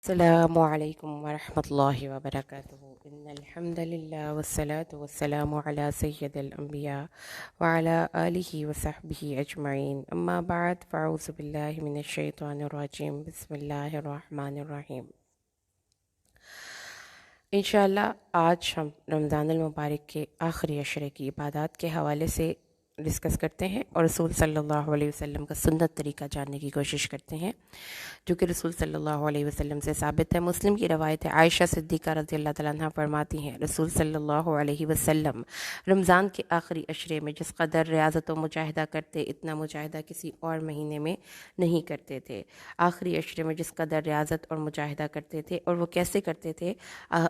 السلام علیکم ورحمۃ اللہ وبرکاتہ ان الحمد للہ والصلاة والسلام علی سید الانبیاء وعلی آلہ وصحبہ اجمعین اما بعد فاعوذ باللہ من الشیطان الرجیم بسم اللہ الرحمن الرحیم۔ انشاءاللہ آج ہم رمضان المبارک کے آخری عشرے کی عبادات کے حوالے سے ڈسکس کرتے ہیں اور رسول صلی اللہ علیہ وسلم کا سنت طریقہ جاننے کی کوشش کرتے ہیں جو کہ رسول صلی اللہ علیہ وسلم سے ثابت ہے۔ مسلم کی روایت ہے، عائشہ صدیقہ رضی اللہ تعالیٰ عنہ فرماتی ہیں رسول صلی اللہ علیہ وسلم رمضان کے آخری عشرے میں جس قدر ریاضت و مجاہدہ کرتے اتنا مجاہدہ کسی اور مہینے میں نہیں کرتے تھے۔ آخری عشرے میں جس قدر ریاضت اور مجاہدہ کرتے تھے اور وہ کیسے کرتے تھے،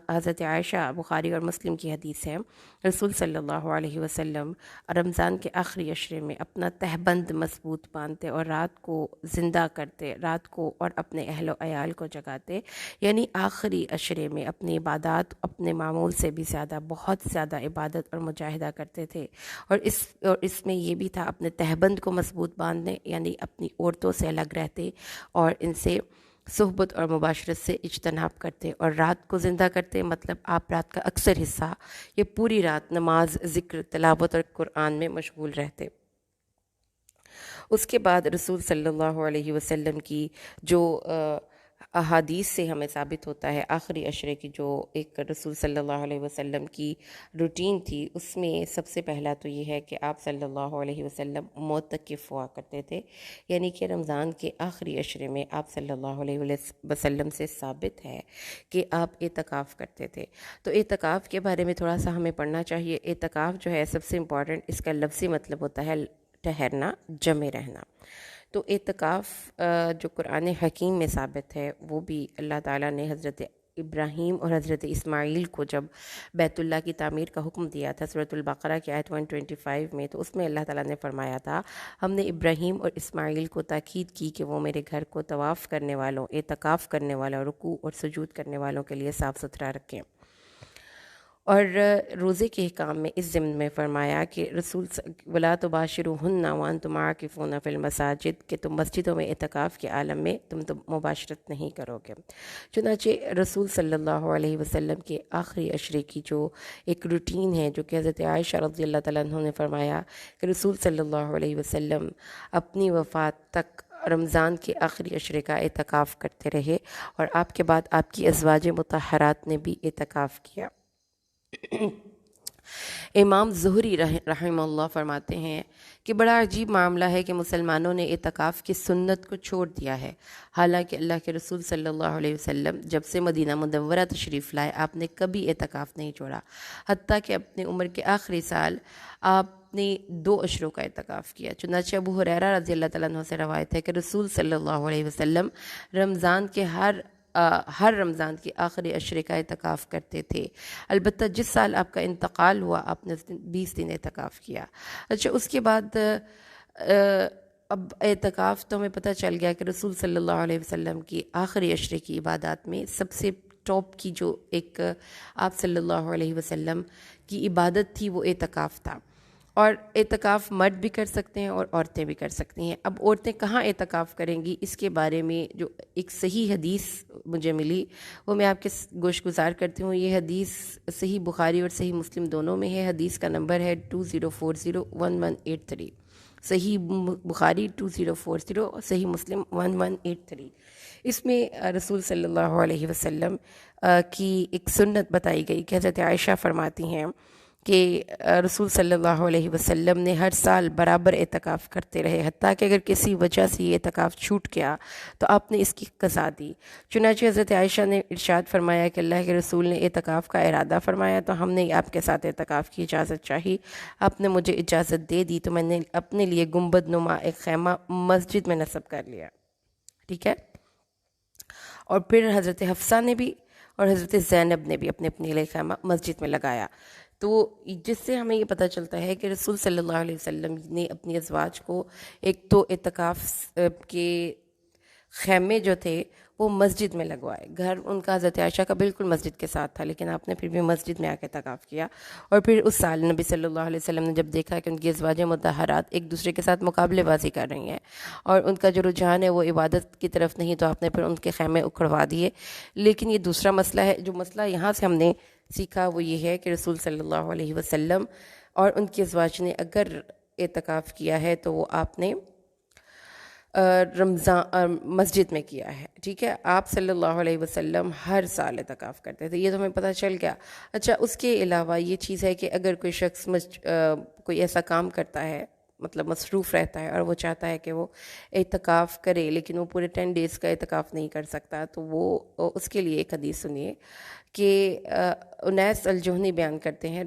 حضرت عائشہ بخاری اور مسلم کی حدیث ہے، رسول صلی اللہ علیہ وسلم رمضان کے آخری عشرے میں اپنا تہبند مضبوط باندھتے اور رات کو زندہ کرتے، رات کو اور اپنے اہل و عیال کو جگاتے، یعنی آخری عشرے میں اپنی عبادات اپنے معمول سے بھی زیادہ، بہت زیادہ عبادت اور مجاہدہ کرتے تھے۔ اور اس میں یہ بھی تھا اپنے تہبند کو مضبوط باندھنے، یعنی اپنی عورتوں سے الگ رہتے اور ان سے صحبت اور مباشرت سے اجتناب کرتے، اور رات کو زندہ کرتے مطلب آپ رات کا اکثر حصہ یہ پوری رات نماز، ذکر، تلاوت اور قرآن میں مشغول رہتے۔ اس کے بعد رسول صلی اللہ علیہ وسلم کی جو احادیث سے ہمیں ثابت ہوتا ہے، آخری عشرے کی جو ایک رسول صلی اللہ علیہ وسلم کی روٹین تھی، اس میں سب سے پہلا تو یہ ہے کہ آپ صلی اللہ علیہ وسلم معتکف ہوا کرتے تھے، یعنی کہ رمضان کے آخری عشرے میں آپ صلی اللہ علیہ وسلم سے ثابت ہے کہ آپ اعتکاف کرتے تھے۔ تو اعتکاف کے بارے میں تھوڑا سا ہمیں پڑھنا چاہیے۔ اعتکاف جو ہے سب سے امپورٹنٹ، اس کا لفظی مطلب ہوتا ہے ٹھہرنا، جمے رہنا۔ تو اعتکاف جو قرآن حکیم میں ثابت ہے، وہ بھی اللہ تعالیٰ نے حضرت ابراہیم اور حضرت اسماعیل کو جب بیت اللہ کی تعمیر کا حکم دیا تھا سورۃ البقرہ کی آیت 125 میں، تو اس میں اللہ تعالیٰ نے فرمایا تھا، ہم نے ابراہیم اور اسماعیل کو تاکید کی کہ وہ میرے گھر کو طواف کرنے والوں، اعتکاف کرنے والوں، رکوع اور سجود کرنے والوں کے لیے صاف ستھرا رکھیں۔ اور روزے کے حکام میں اس ضمن میں فرمایا کہ رسول وَلَا تُبَاشِرُوهُنَّ وَأَنْتُمْ عَاكِفُونَ فِي الْمَسَاجِدِ، کہ تم مسجدوں میں اعتکاف کے عالم میں تم مباشرت نہیں کرو گے۔ چنانچہ رسول صلی اللہ علیہ وسلم کے آخری عشرے کی جو ایک روٹین ہے، جو کہ حضرت عائشہ رضی اللہ تعالیٰ عنہ نے فرمایا کہ رسول صلی اللہ علیہ وسلم اپنی وفات تک رمضان کے آخری عشرے کا اعتکاف کرتے رہے، اور آپ کے بعد آپ کی ازواج مطہرات نے بھی اعتکاف کیا۔ امام زہری رحمہ اللہ فرماتے ہیں کہ بڑا عجیب معاملہ ہے کہ مسلمانوں نے اعتکاف کی سنت کو چھوڑ دیا ہے، حالانکہ اللہ کے رسول صلی اللہ علیہ وسلم جب سے مدینہ منورہ تشریف لائے آپ نے کبھی اعتکاف نہیں چھوڑا، حتیٰ کہ اپنی عمر کے آخری سال آپ نے 2 عشروں کا اعتکاف کیا۔ چنانچہ ابو ہریرہ رضی اللہ تعالیٰ عنہ سے روایت ہے کہ رسول صلی اللہ علیہ وسلم رمضان کے ہر رمضان کے آخری عشرے کا اعتکاف کرتے تھے، البتہ جس سال آپ کا انتقال ہوا آپ نے 20 دن اعتکاف کیا۔ اچھا، اس کے بعد اب اعتکاف تو ہمیں پتہ چل گیا کہ رسول صلی اللہ علیہ وسلم کی آخری عشرے کی عبادات میں سب سے ٹاپ کی جو ایک آپ صلی اللہ علیہ وسلم کی عبادت تھی وہ اعتکاف تھا، اور اعتکاف مرد بھی کر سکتے ہیں اور عورتیں بھی کر سکتی ہیں۔ اب عورتیں کہاں اعتکاف کریں گی، اس کے بارے میں جو ایک صحیح حدیث مجھے ملی وہ میں آپ کے گوش گزار کرتی ہوں۔ یہ حدیث صحیح بخاری اور صحیح مسلم دونوں میں ہے۔ حدیث کا نمبر ہے 20401183، صحیح بخاری 2040، صحیح مسلم 1183۔ اس میں رسول صلی اللہ علیہ وسلم کی ایک سنت بتائی گئی کہ حضرت عائشہ فرماتی ہیں کہ رسول صلی اللہ علیہ وسلم نے ہر سال برابر اعتکاف کرتے رہے، حتیٰ کہ اگر کسی وجہ سے یہ اعتکاف چھوٹ گیا تو آپ نے اس کی قضا دی۔ چنانچہ حضرت عائشہ نے ارشاد فرمایا کہ اللہ کے رسول نے اعتکاف کا ارادہ فرمایا تو ہم نے آپ کے ساتھ اعتکاف کی اجازت چاہی، آپ نے مجھے اجازت دے دی تو میں نے اپنے لیے گنبد نما ایک خیمہ مسجد میں نصب کر لیا، ٹھیک ہے۔ اور پھر حضرت حفصہ نے بھی اور حضرت زینب نے بھی اپنے لیے خیمہ مسجد میں لگایا۔ تو جس سے ہمیں یہ پتہ چلتا ہے کہ رسول صلی اللہ علیہ وسلم نے اپنی ازواج کو ایک تو اعتکاف کے خیمے جو تھے وہ مسجد میں لگوائے. گھر ان کا حضرت عائشہ کا بالکل مسجد کے ساتھ تھا، لیکن آپ نے پھر بھی مسجد میں آ کے اعتکاف کیا. اور پھر اس سال نبی صلی اللہ علیہ وسلم نے جب دیکھا کہ ان کی ازواج مطہرات ایک دوسرے کے ساتھ مقابلے بازی کر رہی ہیں اور ان کا جو رجحان ہے وہ عبادت کی طرف نہیں، تو آپ نے پھر ان کے خیمے اکھڑوا دیے. لیکن یہ دوسرا مسئلہ ہے. جو مسئلہ یہاں سے ہم نے سیکھا وہ یہ ہے کہ رسول صلی اللہ علیہ وسلم اور ان کی ازواج نے اگر اعتکاف کیا ہے تو وہ آپ نے رمضان مسجد میں کیا ہے. ٹھیک ہے، آپ صلی اللہ علیہ وسلم ہر سال اعتکاف کرتے تھے، یہ تو ہمیں پتہ چل گیا. اچھا، اس کے علاوہ یہ چیز ہے کہ اگر کوئی شخص کوئی ایسا کام کرتا ہے، مطلب مصروف رہتا ہے اور وہ چاہتا ہے کہ وہ اعتکاف کرے لیکن وہ پورے 10 ڈیز کا اعتکاف نہیں کر سکتا، تو وہ اس کے لیے ایک حدیث سنیے کہ انیس الجہنی بیان کرتے ہیں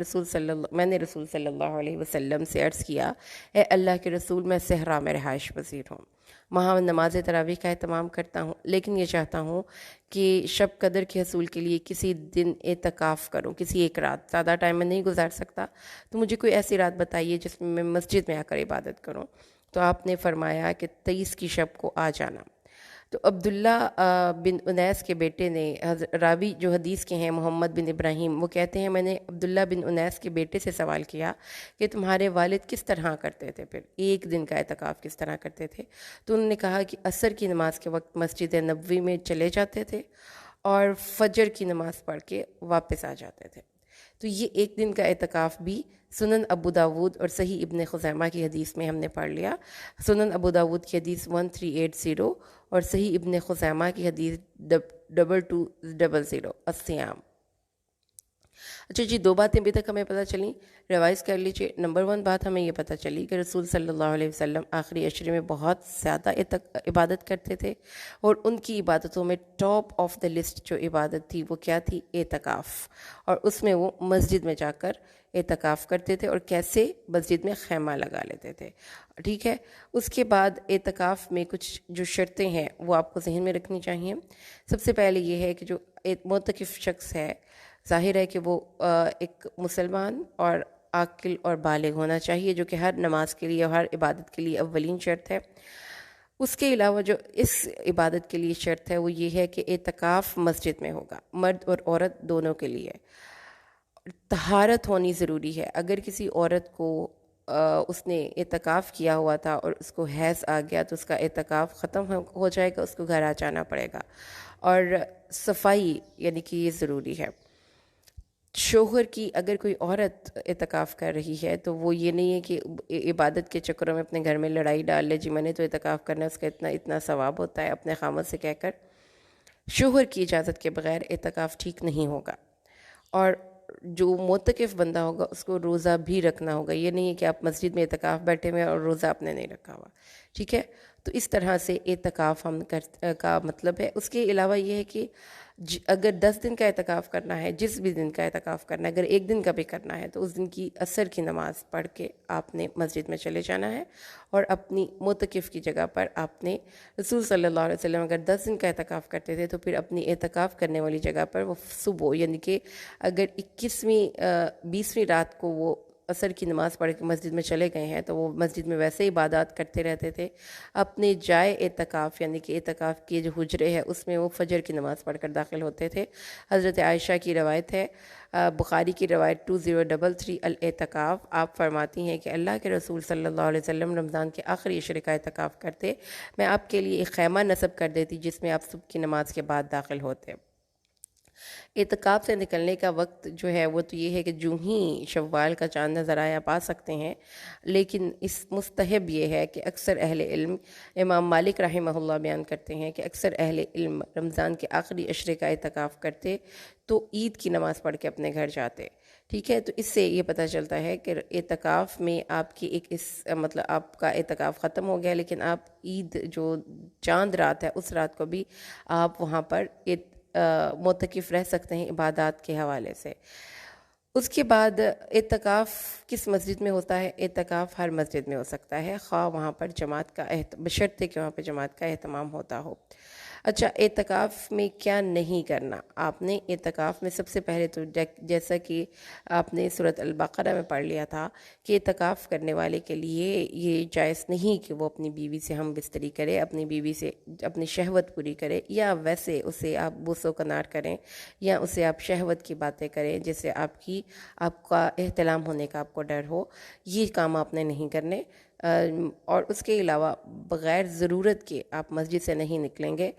میں نے رسول صلی اللہ علیہ وسلم سے عرض کیا، اے اللہ کے رسول، میں صحرا میں رہائش پذیر ہوں، وہاں نماز تراویح کا اہتمام کرتا ہوں، لیکن یہ چاہتا ہوں کہ شب قدر کے حصول کے لیے کسی دن اعتکاف کروں، کسی ایک رات. زیادہ ٹائم میں نہیں گزار سکتا، تو مجھے کوئی ایسی رات بتائیے جس میں میں مسجد میں آ کر عبادت کروں. تو آپ نے فرمایا کہ 23 کی شب کو آ جانا. تو عبداللہ بن انیس کے بیٹے نے، راوی جو حدیث کے ہیں محمد بن ابراہیم، وہ کہتے ہیں میں نے عبداللہ بن انیس کے بیٹے سے سوال کیا کہ تمہارے والد کس طرح کرتے تھے، پھر ایک دن کا اعتکاف کس طرح کرتے تھے؟ تو انہوں نے کہا کہ عصر کی نماز کے وقت مسجد نبوی میں چلے جاتے تھے اور فجر کی نماز پڑھ کے واپس آ جاتے تھے. تو یہ ایک دن کا اعتکاف بھی سنن ابو داود اور صحیح ابن خزیمہ کی حدیث میں ہم نے پڑھ لیا. سنن ابو داود کی حدیث 1380 اور صحیح ابن خزیمہ کی حدیث 2200 الصیام. اچھا جی، 2 باتیں ابھی تک ہمیں پتہ چلیں، ریوائز کر لیجئے. نمبر 1 بات ہمیں یہ پتہ چلی کہ رسول صلی اللہ علیہ وسلم آخری عشرے میں بہت زیادہ عبادت کرتے تھے، اور ان کی عبادتوں میں ٹاپ آف دا لسٹ جو عبادت تھی وہ کیا تھی؟ اعتکاف. اور اس میں وہ مسجد میں جا کر اعتکاف کرتے تھے، اور کیسے؟ مسجد میں خیمہ لگا لیتے تھے. ٹھیک ہے، اس کے بعد اعتکاف میں کچھ جو شرطیں ہیں وہ آپ کو ذہن میں رکھنی چاہیے. سب سے پہلے یہ ہے کہ جو معتکف شخص ہے، ظاہر ہے کہ وہ ایک مسلمان اور عاقل اور بالغ ہونا چاہیے، جو کہ ہر نماز کے لیے اور ہر عبادت کے لیے اولین شرط ہے. اس کے علاوہ جو اس عبادت کے لیے شرط ہے وہ یہ ہے کہ اعتکاف مسجد میں ہوگا، مرد اور عورت دونوں کے لیے. طہارت ہونی ضروری ہے. اگر کسی عورت کو اس نے اعتکاف کیا ہوا تھا اور اس کو حیض آ گیا تو اس کا اعتکاف ختم ہو جائے گا، اس کو گھر آ جانا پڑے گا. اور صفائی یعنی کہ یہ ضروری ہے. شوہر کی اگر کوئی عورت اعتکاف کر رہی ہے تو وہ یہ نہیں ہے کہ عبادت کے چکروں میں اپنے گھر میں لڑائی ڈال لے، جی میں نے تو اعتکاف کرنا ہے، اس کا اتنا ثواب ہوتا ہے. اپنے خامد سے کہہ کر شوہر کی اجازت کے بغیر اعتکاف ٹھیک نہیں ہوگا. اور جو معتکف بندہ ہوگا اس کو روزہ بھی رکھنا ہوگا. یہ نہیں ہے کہ آپ مسجد میں اعتکاف بیٹھے ہوئے اور روزہ آپ نے نہیں رکھا ہوا. ٹھیک ہے، تو اس طرح سے اعتکاف کا مطلب ہے. اس کے علاوہ یہ ہے کہ اگر 10 دن کا اعتکاف کرنا ہے، جس بھی دن کا اعتکاف کرنا ہے، اگر ایک دن کا بھی کرنا ہے تو اس دن کی عصر کی نماز پڑھ کے آپ نے مسجد میں چلے جانا ہے، اور اپنی معتکف کی جگہ پر آپ نے، رسول صلی اللہ علیہ وسلم اگر 10 دن کا اعتکاف کرتے تھے تو پھر اپنی اعتکاف کرنے والی جگہ پر وہ صبح، یعنی کہ اگر 20ویں رات کو وہ عصر کی نماز پڑھ کے مسجد میں چلے گئے ہیں تو وہ مسجد میں ویسے عبادات کرتے رہتے تھے. اپنے جائے اعتکاف یعنی کہ اعتکاف کے جو حجرے ہے اس میں وہ فجر کی نماز پڑھ کر داخل ہوتے تھے. حضرت عائشہ کی روایت ہے، بخاری کی روایت 2033 الاعتکاف. آپ فرماتی ہیں کہ اللہ کے رسول صلی اللہ علیہ وسلم رمضان کے آخری عشرے کا اعتکاف کرتے، میں آپ کے لیے ایک خیمہ نصب کر دیتی جس میں آپ صبح کی نماز کے بعد داخل ہوتے. اعتکاف سے نکلنے کا وقت جو ہے وہ تو یہ ہے کہ جو ہی شوال کا چاند نظر آیا آپ آ سکتے ہیں، لیکن اس مستحب یہ ہے کہ اکثر اہل علم، امام مالک رحمہ اللہ بیان کرتے ہیں کہ اکثر اہل علم رمضان کے آخری عشرے کا اعتکاف کرتے تو عید کی نماز پڑھ کے اپنے گھر جاتے. ٹھیک ہے، تو اس سے یہ پتہ چلتا ہے کہ اعتکاف میں آپ کی مطلب آپ کا اعتکاف ختم ہو گیا، لیکن آپ عید جو چاند رات ہے اس رات کو بھی آپ وہاں پر معتکف رہ سکتے ہیں عبادات کے حوالے سے. اس کے بعد اعتکاف کس مسجد میں ہوتا ہے؟ اعتکاف ہر مسجد میں ہو سکتا ہے، خواہ وہاں پر جماعت کا بشرطے کہ وہاں پہ جماعت کا اہتمام ہوتا ہو. اچھا، اعتکاف میں کیا نہیں کرنا؟ آپ نے اعتکاف میں سب سے پہلے تو جیسا کہ آپ نے سورۃ البقرہ میں پڑھ لیا تھا کہ اعتکاف کرنے والے کے لیے یہ جائز نہیں کہ وہ اپنی بیوی سے ہم بستری کرے، اپنی بیوی سے اپنی شہوت پوری کرے، یا ویسے اسے آپ بوس و کنار کریں، یا اسے آپ شہوت کی باتیں کریں جس سے آپ کا احتلام ہونے کا آپ کو ڈر ہو. یہ کام آپ نے نہیں کرنے. اور اس کے علاوہ بغیر ضرورت کے آپ مسجد سے نہیں نکلیں گے.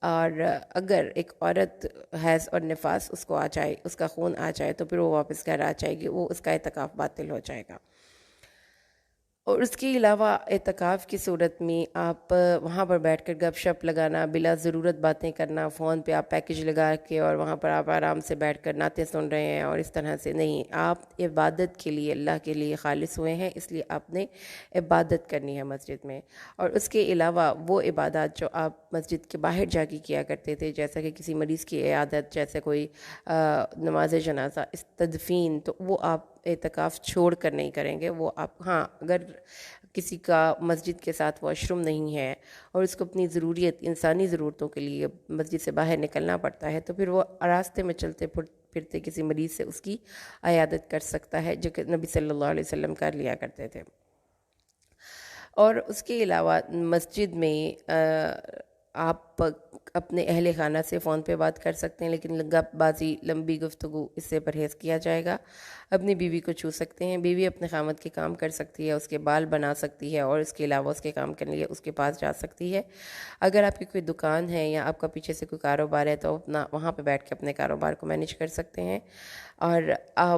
اور اگر ایک عورت حیض اور نفاس اس کو آ جائے، اس کا خون آ جائے، تو پھر وہ واپس گھر آ جائے گی، وہ اس کا اعتکاف باطل ہو جائے گا. اور اس کے علاوہ اعتکاف کی صورت میں آپ وہاں پر بیٹھ کر گپ شپ لگانا، بلا ضرورت باتیں کرنا، فون پہ آپ پیکج لگا کے اور وہاں پر آپ آرام سے بیٹھ کر نعتیں سن رہے ہیں اور اس طرح سے نہیں. آپ عبادت کے لیے، اللہ کے لیے خالص ہوئے ہیں، اس لیے آپ نے عبادت کرنی ہے مسجد میں. اور اس کے علاوہ وہ عبادات جو آپ مسجد کے باہر جا کے کیا کرتے تھے، جیسا کہ کسی مریض کی عیادت، جیسے کوئی نماز جنازہ، تدفین، تو وہ آپ اعتکاف چھوڑ کر نہیں کریں گے. وہ آپ، ہاں، اگر کسی کا مسجد کے ساتھ واش روم نہیں ہے اور اس کو اپنی انسانی ضرورتوں کے لیے مسجد سے باہر نکلنا پڑتا ہے، تو پھر وہ راستے میں چلتے پھرتے کسی مریض سے اس کی عیادت کر سکتا ہے، جو کہ نبی صلی اللہ علیہ وسلم کر لیا کرتے تھے. اور اس کے علاوہ مسجد میں آپ اپنے اہل خانہ سے فون پہ بات کر سکتے ہیں، لیکن گپ بازی، لمبی گفتگو، اس سے پرہیز کیا جائے گا. اپنی بیوی کو چھو سکتے ہیں، بیوی اپنے خامد کے کام کر سکتی ہے، اس کے بال بنا سکتی ہے، اور اس کے علاوہ اس کے کام کرنے کے لیے اس کے پاس جا سکتی ہے. اگر آپ کی کوئی دکان ہے یا آپ کا پیچھے سے کوئی کاروبار ہے، تو اپنا وہاں پہ بیٹھ کے اپنے کاروبار کو مینیج کر سکتے ہیں. اور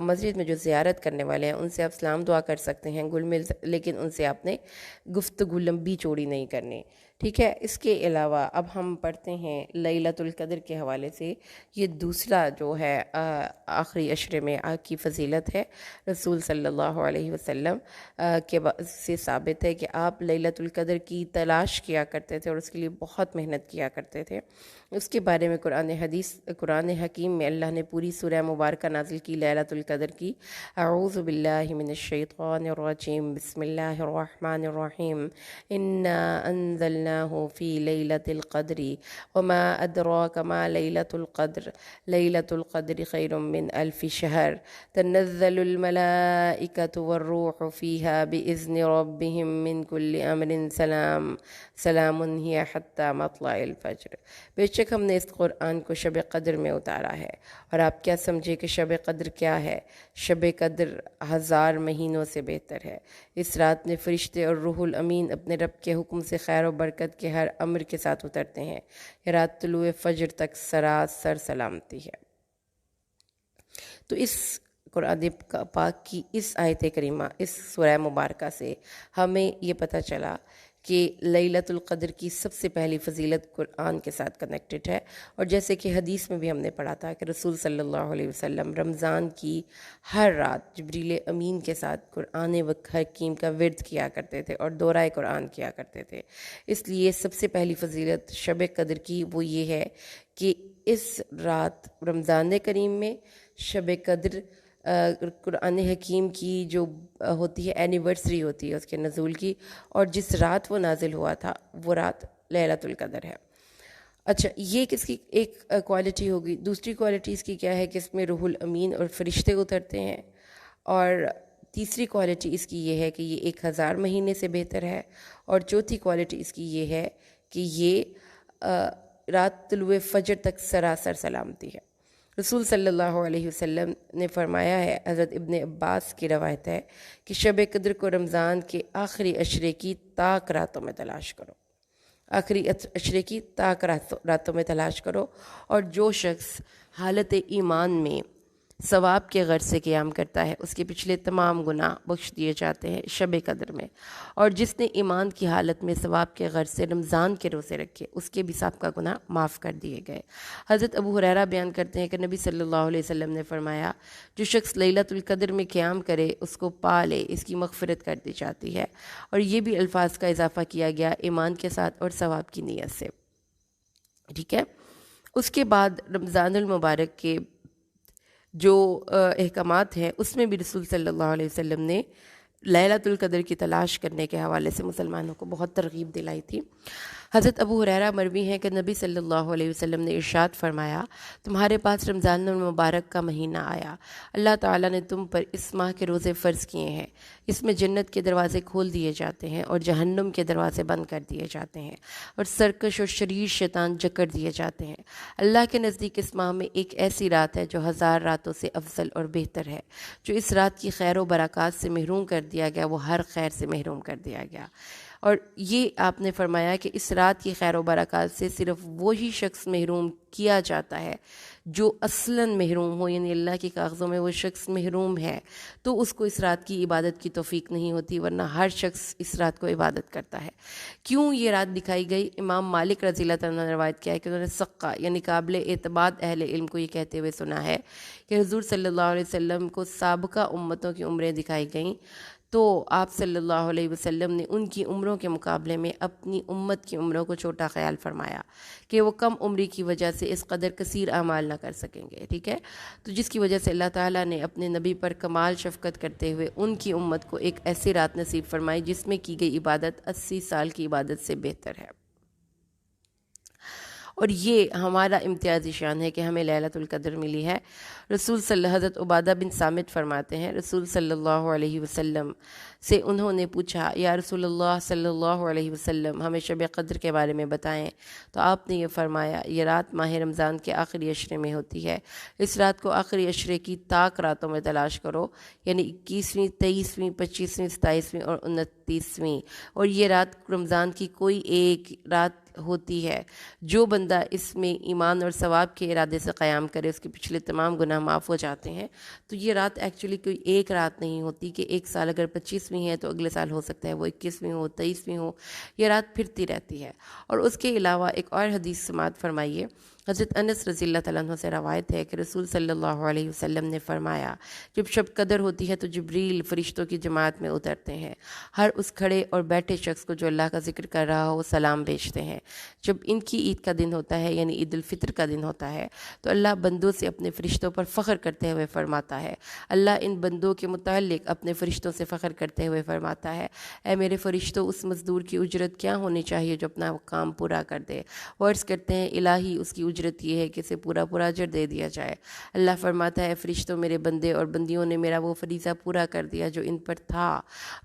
مسجد میں جو زیارت کرنے والے ہیں ان سے آپ سلام دعا کر سکتے ہیں، گل مل، لیکن ان سے آپ نے گفتگو لمبی چوڑی نہیں کرنی. ٹھیک ہے. اس کے علاوہ اب ہم پڑھتے ہیں لیلۃ القدر کے حوالے سے. یہ دوسرا جو ہے آخری عشرے میں کی فضیلت ہے. رسول صلی اللہ علیہ وسلم کے سے ثابت ہے کہ آپ لیلۃ القدر کی تلاش کیا کرتے تھے اور اس کے لیے بہت محنت کیا کرتے تھے. اس کے بارے میں قرآن حکیم میں اللہ نے پوری سورہ مبارکہ نازل کی لیلۃ القدر کی. اعوذ باللہ من الشیطان الرجیم، بسم اللہ الرحمن الرحیم. انا انزلناہ فی لیلۃ القدر وما ادراک ما لیلۃ القدر لیلۃ القدر خیر من الف شہر تنزل الملائکۃ والروح فیہا باذن ربہم من کل امر سلام سلام ہی حتی مطلع الفجر. بے شک ہم نے اس قرآن کو شب قدر میں اتارا ہے. اور آپ کیا سمجھے کہ شب قدر کیا ہے؟ شب قدر 1000 مہینوں سے بہتر ہے. اس رات میں فرشتے اور روح الامین اپنے رب کے حکم سے خیر و برکت کے ہر امر کے ساتھ اترتے ہیں. یہ رات طلوع فجر تک سراسر سلامتی ہے. تو اس قرآن پاک کی اس آیت کریمہ، اس سورہ مبارکہ سے ہمیں یہ پتہ چلا کہ لیلۃ القدر کی سب سے پہلی فضیلت قرآن کے ساتھ کنیکٹڈ ہے. اور جیسے کہ حدیث میں بھی ہم نے پڑھا تھا کہ رسول صلی اللہ علیہ وسلم رمضان کی ہر رات جبریل امین کے ساتھ قرآن حکیم کا ورد کیا کرتے تھے اور دورہ قرآن کیا کرتے تھے. اس لیے سب سے پہلی فضیلت شب قدر کی وہ یہ ہے کہ اس رات رمضان کریم میں شب قدر قرآن حکیم کی جو ہوتی ہے اینیورسری ہوتی ہے اس کے نزول کی، اور جس رات وہ نازل ہوا تھا وہ رات لیلۃ القدر ہے. اچھا، یہ کس کی ایک کوالٹی ہوگی. دوسری کوالٹی اس کی کیا ہے کہ اس میں روح الامین اور فرشتے اترتے ہیں. اور تیسری کوالٹی اس کی یہ ہے کہ یہ 1000 مہینے سے بہتر ہے. اور چوتھی کوالٹی اس کی یہ ہے کہ یہ رات طلوع فجر تک سراسر سلامتی ہے. رسول صلی اللہ علیہ وسلم نے فرمایا ہے، حضرت ابن عباس کی روایت ہے کہ شب قدر کو رمضان کے آخری عشرے کی طاق راتوں میں تلاش کرو. آخری عشرے کی طاق راتوں میں تلاش کرو. اور جو شخص حالت ایمان میں ثواب کے غرض سے قیام کرتا ہے اس کے پچھلے تمام گناہ بخش دیے جاتے ہیں شب قدر میں. اور جس نے ایمان کی حالت میں ثواب کے غرض سے رمضان کے روزے رکھے اس کے بھی سابقہ گناہ معاف کر دیے گئے. حضرت ابو ہریرہ بیان کرتے ہیں کہ نبی صلی اللہ علیہ وسلم نے فرمایا، جو شخص لیلۃ القدر میں قیام کرے اس کو پا لے، اس کی مغفرت کر دی جاتی ہے. اور یہ بھی الفاظ کا اضافہ کیا گیا ایمان کے ساتھ اور ثواب کی نیت سے. ٹھیک ہے. اس کے بعد رمضان المبارک کے جو احکامات ہیں اس میں بھی رسول صلی اللہ علیہ وسلم نے لیلۃ القدر کی تلاش کرنے کے حوالے سے مسلمانوں کو بہت ترغیب دلائی تھی. حضرت ابو ہریرہ مروی ہیں کہ نبی صلی اللہ علیہ وسلم نے ارشاد فرمایا، تمہارے پاس رمضان المبارک کا مہینہ آیا، اللہ تعالیٰ نے تم پر اس ماہ کے روزے فرض کیے ہیں، اس میں جنت کے دروازے کھول دیے جاتے ہیں اور جہنم کے دروازے بند کر دیے جاتے ہیں اور سرکش اور شریر شیطان جکڑ دیے جاتے ہیں۔ اللہ کے نزدیک اس ماہ میں ایک ایسی رات ہے جو 1000 راتوں سے افضل اور بہتر ہے۔ جو اس رات کی خیر و برکات سے محروم کر دیا گیا وہ ہر خیر سے محروم کر دیا گیا۔ اور یہ آپ نے فرمایا کہ اس رات کی خیر و برکات سے صرف وہی شخص محروم کیا جاتا ہے جو اصلاً محروم ہو، یعنی اللہ کے کاغذوں میں وہ شخص محروم ہے تو اس کو اس رات کی عبادت کی توفیق نہیں ہوتی، ورنہ ہر شخص اس رات کو عبادت کرتا ہے۔ کیوں یہ رات دکھائی گئی؟ امام مالک رضی اللہ تعالیٰ نے روایت کیا ہے کہ انہوں نے ثقہ یعنی قابل اعتماد اہل علم کو یہ کہتے ہوئے سنا ہے کہ حضور صلی اللہ علیہ وسلم کو سابقہ امتوں کی عمریں دکھائی گئیں تو آپ صلی اللہ علیہ وسلم نے ان کی عمروں کے مقابلے میں اپنی امت کی عمروں کو چھوٹا خیال فرمایا کہ وہ کم عمری کی وجہ سے اس قدر کثیر اعمال نہ کر سکیں گے، ٹھیک ہے؟ تو جس کی وجہ سے اللہ تعالیٰ نے اپنے نبی پر کمال شفقت کرتے ہوئے ان کی امت کو ایک ایسی رات نصیب فرمائی جس میں کی گئی عبادت 80 سال کی عبادت سے بہتر ہے۔ اور یہ ہمارا امتیازی شان ہے کہ ہمیں لیلۃ القدر ملی ہے۔ حضرت عبادہ بن صامت فرماتے ہیں، رسول صلی اللہ علیہ وسلم سے انہوں نے پوچھا، یا رسول اللہ صلی اللہ علیہ وسلم ہمیں شب قدر کے بارے میں بتائیں، تو آپ نے یہ فرمایا، یہ رات ماہ رمضان کے آخری عشرے میں ہوتی ہے، اس رات کو آخری عشرے کی طاق راتوں میں تلاش کرو، یعنی 21ویں، 23ویں، 25ویں، 27ویں اور 29ویں، اور یہ رات رمضان کی کوئی ایک رات ہوتی ہے۔ جو بندہ اس میں ایمان اور ثواب کے ارادے سے قیام کرے اس کے پچھلے تمام گناہ معاف ہو جاتے ہیں۔ تو یہ رات ایکچولی کوئی ایک رات نہیں ہوتی کہ ایک سال اگر 25ویں ہے تو اگلے سال ہو سکتا ہے وہ 21ویں ہو، 23ویں ہو، یہ رات پھرتی رہتی ہے۔ اور اس کے علاوہ ایک اور حدیث سماعت فرمائیے، حضرت انس رضی اللہ تعالیٰ عنہ سے روایت ہے کہ رسول صلی اللہ علیہ وسلم نے فرمایا، جب شب قدر ہوتی ہے تو جبریل فرشتوں کی جماعت میں اترتے ہیں، ہر اس کھڑے اور بیٹھے شخص کو جو اللہ کا ذکر کر رہا ہو سلام بھیجتے ہیں۔ جب ان کی عید کا دن ہوتا ہے یعنی عید الفطر کا دن ہوتا ہے تو اللہ بندوں سے اپنے فرشتوں پر فخر کرتے ہوئے فرماتا ہے، اللہ ان بندوں کے متعلق اپنے فرشتوں سے فخر کرتے ہوئے فرماتا ہے، اے میرے فرشتوں، اس مزدور کی اجرت کیا ہونی چاہیے جو اپنا کام پورا کر دے؟ وہ عرض کرتے ہیں، الہی اس کی اجرت یہ ہے کہ اسے پورا اجر دے دیا جائے۔ اللہ فرماتا ہے، فرشتوں میرے بندے اور بندیوں نے میرا وہ فریضہ پورا کر دیا جو ان پر تھا۔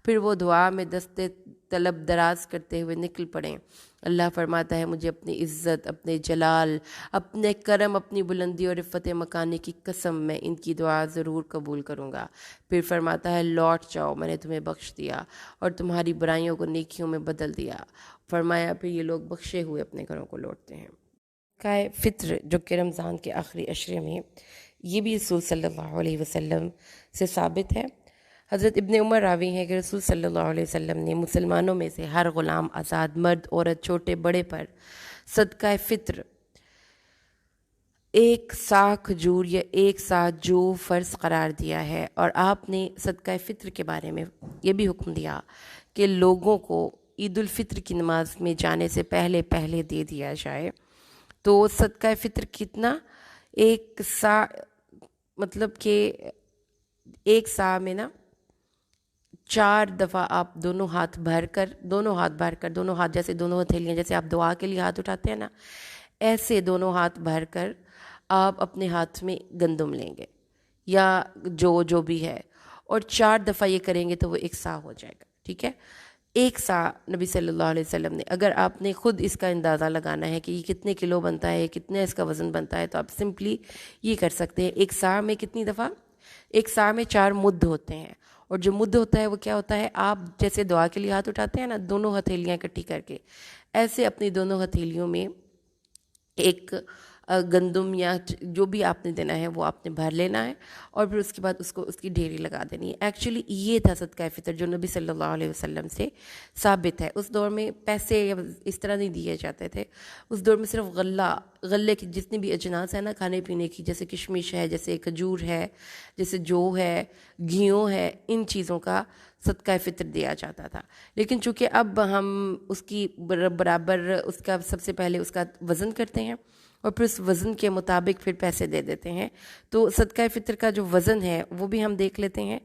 پھر وہ دعا میں دستے طلب دراز کرتے ہوئے نکل پڑیں۔ اللہ فرماتا ہے، مجھے اپنی عزت، اپنے جلال، اپنے کرم، اپنی بلندی اور عفت مکانی کی قسم میں ان کی دعا ضرور قبول کروں گا۔ پھر فرماتا ہے، لوٹ جاؤ، میں نے تمہیں بخش دیا اور تمہاری برائیوں کو نیکیوں میں بدل دیا۔ فرمایا پھر یہ لوگ بخشے ہوئے اپنے گھروں کو لوٹتے ہیں۔ کا فطر جو کہ رمضان کے آخری عشرے میں، یہ بھی رسول صلی اللہ علیہ وسلم سے ثابت ہے۔ حضرت ابن عمر راوی ہیں کہ رسول صلی اللہ علیہ وسلم نے مسلمانوں میں سے ہر غلام، آزاد، مرد، عورت، چھوٹے بڑے پر صدقہ فطر 1 صاع کھجور یا 1 صاع جو فرض قرار دیا ہے، اور آپ نے صدقہ فطر کے بارے میں یہ بھی حکم دیا کہ لوگوں کو عید الفطر کی نماز میں جانے سے پہلے دے دیا جائے۔ تو صدقہ فطر کتنا؟ 1 صاع، مطلب کہ 1 صاع میں نا 4 دفعہ آپ دونوں ہاتھ بھر کر دونوں ہاتھ جیسے دونوں ہتھیلیاں، جیسے آپ دعا کے لیے ہاتھ اٹھاتے ہیں نا، ایسے دونوں ہاتھ بھر کر آپ اپنے ہاتھ میں گندم لیں گے یا جو بھی ہے، اور 4 دفعہ یہ کریں گے تو وہ 1 صاع ہو جائے گا، ٹھیک ہے؟ 1 صاع نبی صلی اللہ علیہ وسلم نے، اگر آپ نے خود اس کا اندازہ لگانا ہے کہ یہ کتنے کلو بنتا ہے، کتنا اس کا وزن بنتا ہے، تو آپ سمپلی یہ کر سکتے ہیں، 1 صاع میں کتنی دفعہ؟ 1 صاع میں 4 مد ہوتے ہیں، اور جو مد ہوتا ہے وہ کیا ہوتا ہے؟ آپ جیسے دعا کے لیے ہاتھ اٹھاتے ہیں نا، دونوں ہتھیلیاں اکٹھی کر کے ایسے اپنی دونوں ہتھیلیوں میں ایک گندم یا جو بھی آپ نے دینا ہے وہ آپ نے بھر لینا ہے، اور پھر اس کے بعد اس کی ڈھیری لگا دینی ہے۔ ایکچولی یہ تھا صدقہ فطر جو نبی صلی اللہ علیہ وسلم سے ثابت ہے۔ اس دور میں پیسے اس طرح نہیں دیے جاتے تھے، اس دور میں صرف غلے کی جتنی بھی اجناس ہیں نا کھانے پینے کی، جیسے کشمش ہے، جیسے کھجور ہے، جیسے جو ہے، گھیوں ہے، ان چیزوں کا صدقہ فطر دیا جاتا تھا۔ لیکن چونکہ اب ہم اس کی برابر اس کا سب سے پہلے اس کا وزن کرتے ہیں اور پھر اس وزن کے مطابق پھر پیسے دے دیتے ہیں، تو صدقہ فطر کا جو وزن ہے وہ بھی ہم دیکھ لیتے ہیں۔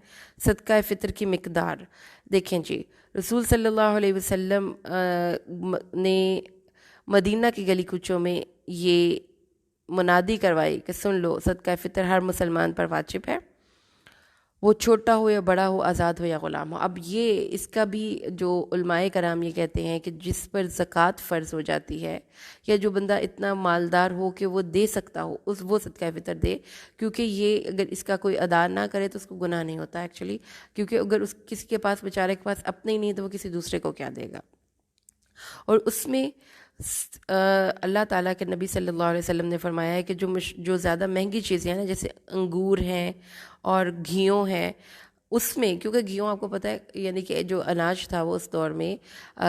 صدقہ فطر کی مقدار دیکھیں جی، رسول صلی اللہ علیہ وسلم نے مدینہ کی گلی کوچوں میں یہ منادی کروائی کہ سن لو، صدقہ فطر ہر مسلمان پر واجب ہے، وہ چھوٹا ہو یا بڑا ہو، آزاد ہو یا غلام ہو۔ اب یہ اس کا بھی جو علماء کرام یہ کہتے ہیں کہ جس پر زکوٰۃ فرض ہو جاتی ہے، یا جو بندہ اتنا مالدار ہو کہ وہ دے سکتا ہو، وہ صدقہ فطر دے، کیونکہ یہ اگر اس کا کوئی ادا نہ کرے تو اس کو گناہ نہیں ہوتا ایکچولی، کیونکہ اگر کسی کے پاس بیچارے کے پاس اپنے ہی نہیں تو وہ کسی دوسرے کو کیا دے گا۔ اور اس میں اللہ تعالیٰ کے نبی صلی اللہ علیہ وسلم نے فرمایا ہے کہ جو زیادہ مہنگی چیزیں ہیں نا، جیسے انگور ہیں اور گھیوں ہیں، اس میں، کیونکہ گھیوں آپ کو پتہ ہے یعنی کہ جو اناج تھا وہ اس دور میں،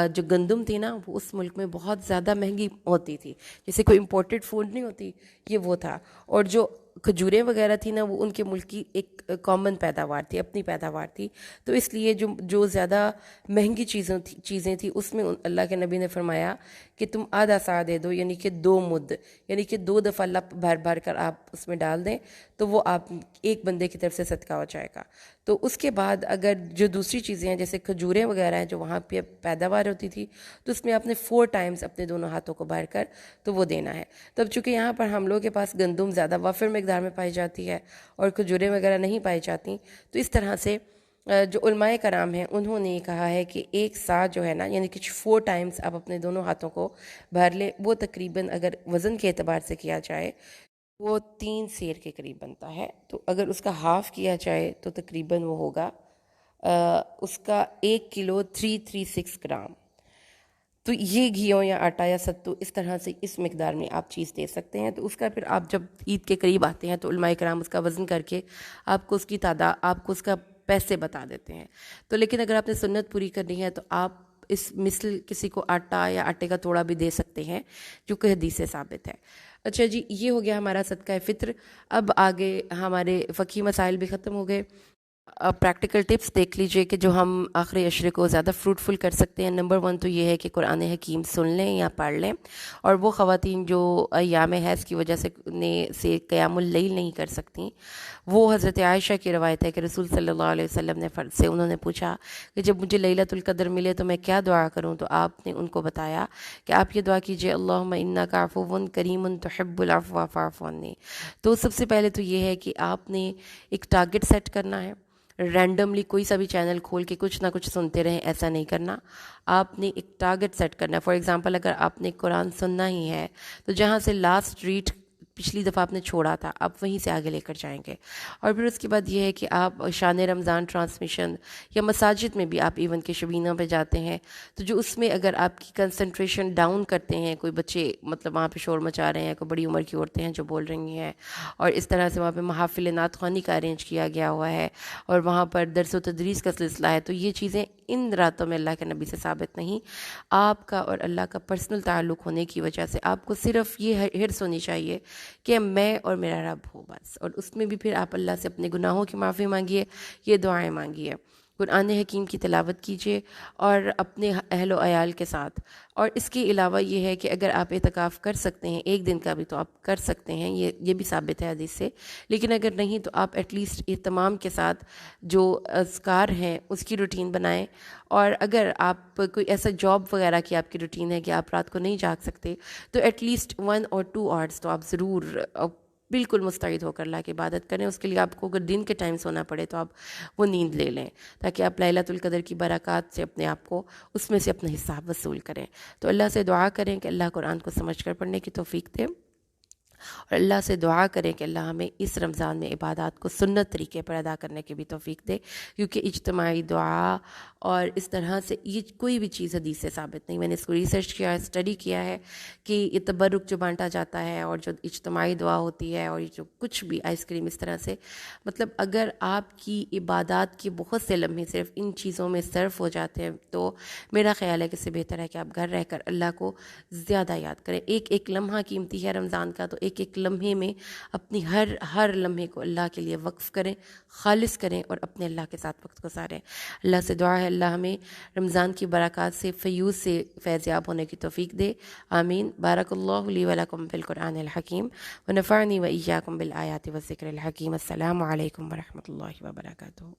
جو گندم تھی نا وہ اس ملک میں بہت زیادہ مہنگی ہوتی تھی، جیسے کوئی امپورٹڈ فوڈ نہیں ہوتی، یہ وہ تھا۔ اور جو کھجوریں وغیرہ تھی نا وہ ان کے ملک کی ایک کامن پیداوار تھی، اپنی پیداوار تھی، تو اس لیے جو زیادہ مہنگی چیزیں تھیں اس میں اللہ کے نبی نے فرمایا کہ تم آدھا سا دے دو، یعنی کہ 2 مد، یعنی کہ 2 دفعہ اللہ بھر بھر کر آپ اس میں ڈال دیں تو وہ آپ ایک بندے کی طرف سے صدقہ ہو جائے گا۔ تو اس کے بعد اگر جو دوسری چیزیں ہیں جیسے کھجوریں وغیرہ ہیں جو وہاں پہ پیداوار ہوتی تھی، تو اس میں آپ نے 4 ٹائمز اپنے دونوں ہاتھوں کو بھر کر تو وہ دینا ہے۔ تو اب چونکہ یہاں پر ہم لوگوں کے پاس گندم زیادہ وافر مقدار میں پائی جاتی ہے اور کھجوریں وغیرہ نہیں پائی جاتی، تو اس طرح سے جو علماء کرام ہیں انہوں نے یہ کہا ہے کہ ایک سا جو ہے نا، یعنی کہ 4 ٹائمز آپ اپنے دونوں ہاتھوں کو بھر لیں، وہ تقریباً اگر وزن کے اعتبار سے کیا جائے وہ 3 سیر کے قریب بنتا ہے۔ تو اگر اس کا ہاف کیا جائے تو تقریباً وہ ہوگا اس کا 1 کلو 336 گرام۔ تو یہ گھیوں یا آٹا یا ستو اس طرح سے اس مقدار میں آپ چیز دے سکتے ہیں۔ تو اس کا پھر آپ جب عید کے قریب آتے ہیں تو علماء کرام اس کا وزن کر کے آپ کو اس کی تعداد، آپ کو اس کا پیسے بتا دیتے ہیں۔ تو لیکن اگر آپ نے سنت پوری کرنی ہے تو آپ اس مثل کسی کو آٹا یا آٹے کا توڑا بھی دے سکتے ہیں، جو کہ حدیث سے ثابت ہے۔ اچھا جی، یہ ہو گیا ہمارا صدقہ فطر۔ اب آگے ہمارے فقہی مسائل بھی ختم ہو گئے۔ پریکٹیکل ٹپس دیکھ لیجئے کہ جو ہم آخری عشرے کو زیادہ فروٹفل کر سکتے ہیں۔ نمبر 1 تو یہ ہے کہ قرآن حکیم سن لیں یا پڑھ لیں، اور وہ خواتین جو ایام حیض کی وجہ سے قیام اللیل نہیں کر سکتی، وہ حضرت عائشہ کی روایت ہے کہ رسول صلی اللہ علیہ وسلم سے انہوں نے پوچھا کہ جب مجھے لیلۃ القدر ملے تو میں کیا دعا کروں، تو آپ نے ان کو بتایا کہ آپ یہ دعا کیجئے، اللہم انک عفو کریم تحب العفو فاعف عنی۔ تو سب سے پہلے تو یہ ہے کہ آپ نے ایک ٹارگٹ سیٹ کرنا ہے، رینڈملی کوئی سا بھی چینل کھول کے کچھ نہ کچھ سنتے رہیں، ایسا نہیں کرنا۔ آپ نے ایک ٹارگٹ سیٹ کرنا ہے۔ فار ایگزامپل اگر آپ نے قرآن سننا ہی ہے تو جہاں سے لاسٹ ریڈ پچھلی دفعہ آپ نے چھوڑا تھا آپ وہیں سے آگے لے کر جائیں گے۔ اور پھر اس کے بعد یہ ہے کہ آپ شان رمضان ٹرانسمیشن یا مساجد میں بھی آپ ایون کے شبینہ پہ جاتے ہیں تو جو اس میں اگر آپ کی کنسنٹریشن ڈاؤن کرتے ہیں، کوئی بچے مطلب وہاں پہ شور مچا رہے ہیں، کوئی بڑی عمر کی عورتیں ہیں جو بول رہی ہیں، اور اس طرح سے وہاں پہ محافل نعت خوانی کا ارینج کیا گیا ہوا ہے اور وہاں پر درس و تدریس کا سلسلہ ہے، تو یہ چیزیں ان راتوں میں اللہ کے نبی سے ثابت نہیں۔ آپ کا اور اللہ کا پرسنل تعلق ہونے کی وجہ سے آپ کو صرف یہ حرص ہونی چاہیے کہ میں اور میرا رب ہو بس، اور اس میں بھی پھر آپ اللہ سے اپنے گناہوں کی معافی مانگیے، یہ دعائیں مانگیے، قرآن حکیم کی تلاوت کیجیے اور اپنے اہل و عیال کے ساتھ۔ اور اس کے علاوہ یہ ہے کہ اگر آپ اعتکاف کر سکتے ہیں 1 دن کا بھی تو آپ کر سکتے ہیں، یہ بھی ثابت ہے حدیث سے، لیکن اگر نہیں تو آپ ایٹ لیسٹ اہتمام کے ساتھ جو اذکار ہیں اس کی روٹین بنائیں۔ اور اگر آپ کوئی ایسا جاب وغیرہ کی آپ کی روٹین ہے کہ آپ رات کو نہیں جاگ سکتے تو ایٹ لیسٹ 1 اور 2 آورس تو آپ ضرور بالکل مستعد ہو کر اللہ کی عبادت کریں۔ اس کے لیے آپ کو اگر دن کے ٹائم سونا پڑے تو آپ وہ نیند لے لیں تاکہ آپ لیلۃ القدر کی برکات سے اپنے آپ کو اس میں سے اپنا حساب وصول کریں۔ تو اللہ سے دعا کریں کہ اللہ قرآن کو سمجھ کر پڑھنے کی توفیق دے، اور اللہ سے دعا کریں کہ اللہ ہمیں اس رمضان میں عبادات کو سنت طریقے پر ادا کرنے کی بھی توفیق دے، کیونکہ اجتماعی دعا اور اس طرح سے یہ کوئی بھی چیز حدیث سے ثابت نہیں۔ میں نے اس کو ریسرچ کیا ہے، اسٹڈی کیا ہے کہ یہ تبرک جو بانٹا جاتا ہے اور جو اجتماعی دعا ہوتی ہے اور جو کچھ بھی آئس کریم اس طرح سے، مطلب اگر آپ کی عبادات کے بہت سے لمحے صرف ان چیزوں میں صرف ہو جاتے ہیں تو میرا خیال ہے کہ اس سے بہتر ہے کہ آپ گھر رہ کر اللہ کو زیادہ یاد کریں۔ ایک لمحہ قیمتی ہے رمضان کا، تو ایک لمحے میں اپنی ہر لمحے کو اللہ کے لیے وقف کریں، خالص کریں اور اپنے اللہ کے ساتھ وقت گزاریں۔ اللہ سے دعا ہے اللہ ہمیں رمضان کی برکات سے فیوز سے فیض یاب ہونے کی توفیق دے، آمین۔ بارک اللہ لی و لکم بالقرآن الحکیم ونفعنی و ایاکم بالآیات والذکر الحکیم۔ السلام علیکم ورحمۃ اللہ وبرکاتہ۔